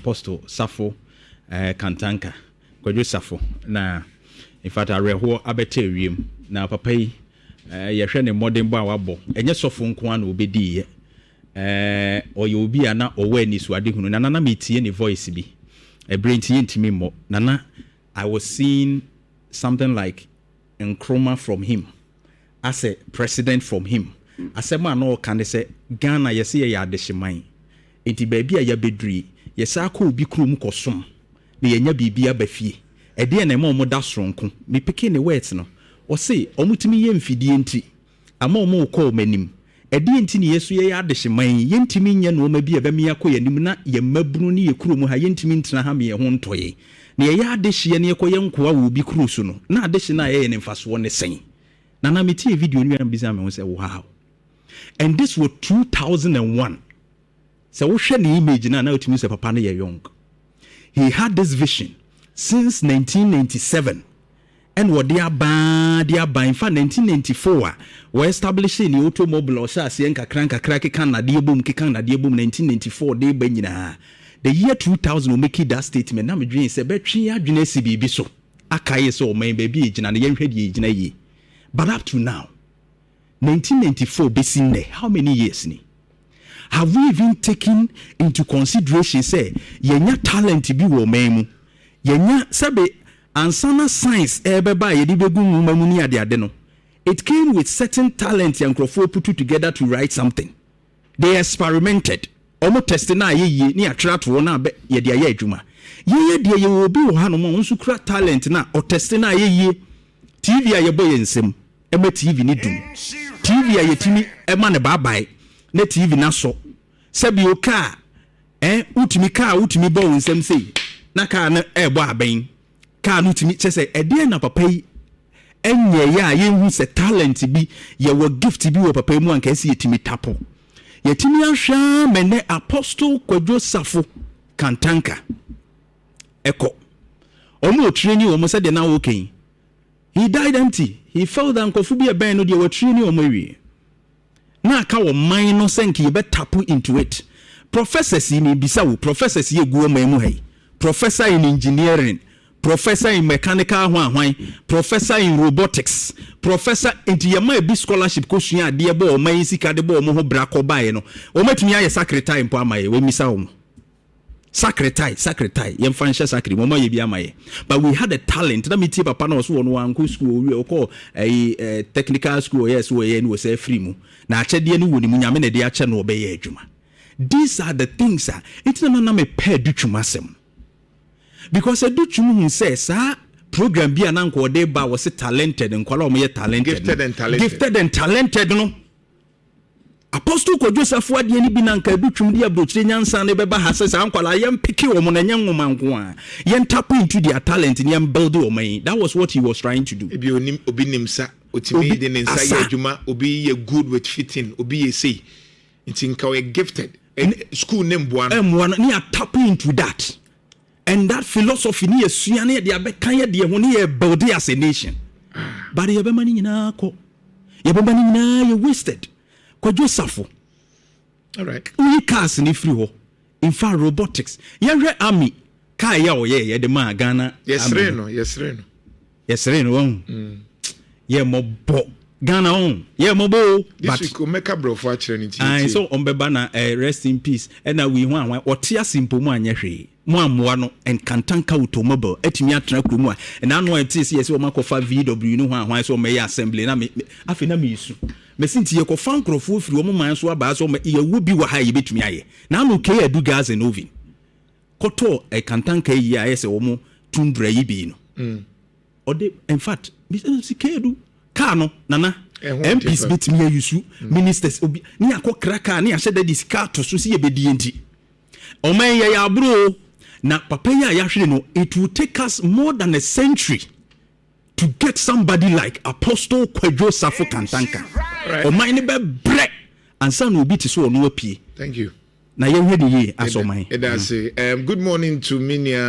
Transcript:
Apostle SAFO Kantanka Kwadwo SAFO na in fact areho abete wiem na papa yi yehwe ne modern boy wabo enye sofo nko an obedi ye oye obi ana owa ni so ade hunu na metie ne voice bi braintie ntimi mo nana I was seeing something like Nkrumah from him as a president from him asema no kan say Ghana yesi ye adehyeman enti baabi a ya bedri yesa akọ obi krom kosom na yenya bibia bafie ede na ema da soronko me peke ne words no o say omutimi ye mfidie nti ama omo ko manim ede nti ne yesu ye adehyeman yentimi nya no ma bi ebe me yakọ yanim na ye mabunu ne ye krom ha yentimi ntena ha me ye ho ntoye na ye adehye ne yekoye nkoa wo bi krusu no na adehye na ye ne mfaso ne sen na metie video ni am bizam me say wow. And this was 2001. So we share the image now to Mr. Papa na young. He had this vision since 1997. And what they are bad, in fact 1994 we establishing the automobile or say enka cranka crack can na die boom 1994 they benyina. The year 2000 we make that statement na me dream say betwe adwene si bibi so. Akaye so man baby agina na yenhwe die agina yi. But up to now 1994 basically how many years ni have we even taken into consideration say yenya talent bi wo memu yenya sabe ansana science ebeba yedi begu mamu ni ade no it came with certain talent and crofo put together to write something they experimented omo test na ye ni atrato na be yedi aye adwuma ye de ye obi wo hanom nso kura talent na o test na ye TV aye boy ensem ema TV ni dum TV ya yetimi ema ne babai na TV na so sebi o ka utimi bo nsem sei na ka na ebo aben ka no utimi chese ede na papa yi enye ya yenhu se talent bi ye wo gift bi wo papa mu anka esi yetimi tapo yetimi ahwa mene Apostle Kwadwo SAFO Kantanka eko omo training omo se de na wo ken he died empty. He felt that Kofi be a band no dey were training o mawi. Na aka wo man no senki you bet tap into it. Professors in bisa wo professors ye gu man mu hai. Professor in engineering, professor in mechanical hwan, professor in robotics, professor into yama bi scholarship ko sua ade bo o man sika de bo o mo ho bra ko bae no. O matumi aye secretary mpo amaye we misa wo. Secretary yem financial secretary mama ye bi amaye but we had a talent that me tie papa na so no wan school we call a technical school yes we no say free mu na achede no woni mu nyame na de ache no obeye adwuma. These are the things it na me pay dutwuma sem because a dutwum say sa program bi ananko de ba was talented nkwala o mo ye talented gifted and talented no Apostle Kwadwo SAFO ade ni bi na nka dutwum de abrochire nyansa ne beba hasese ankwala yem piki wo mo na nyanwoma nko a yen tap into their talent and yem build wo man. That was what he was trying to do. Ebi onim obi nimsa otimi de nsa ye adwuma obi ye good with fitting obi ye say it's in we gifted school name boan ni tap into that and that philosophy ni esua na de abekan ye de ho ni ye build as a nation but ye be mani nyina ko ye be mani nyina ye wasted. Kwadwo SAFO. All right. We cars ni free ho. In fact robotics. Ye army car ya o ye de ma Ghana. Yes reno. Ye mo bo Ghana on. Ye mo bo. But we make a bro for training. So on beba na rest in peace. And na we wan otia simple mu anya hwe. Mo amoa no and Kantanka automobile etimi atena kromu a. And na no enti yes o makofa VW no hwan so me assembly na me afi na me isu. Mesinti ye ko fan krofo firi wo man so aba so ye wo bi wa ha ye betumi aye na no ke adu gas and oven koto Kantanka yi aye se wo mo tundra yi bi no ode in fact mesinti ke adu car no nana MPs betumi ayusu ministers obi ni akokraka ni ahye daddy car to so si ye bedi enti o man ye ya bro na papa ya hwere no it will take us more than a century to get somebody like Apostle Kwadwo SAFO Kantanka. Right. O mine be bre and son will be to so no apie. Thank you. Na ye hwede ye aso mine. Good morning to Minia.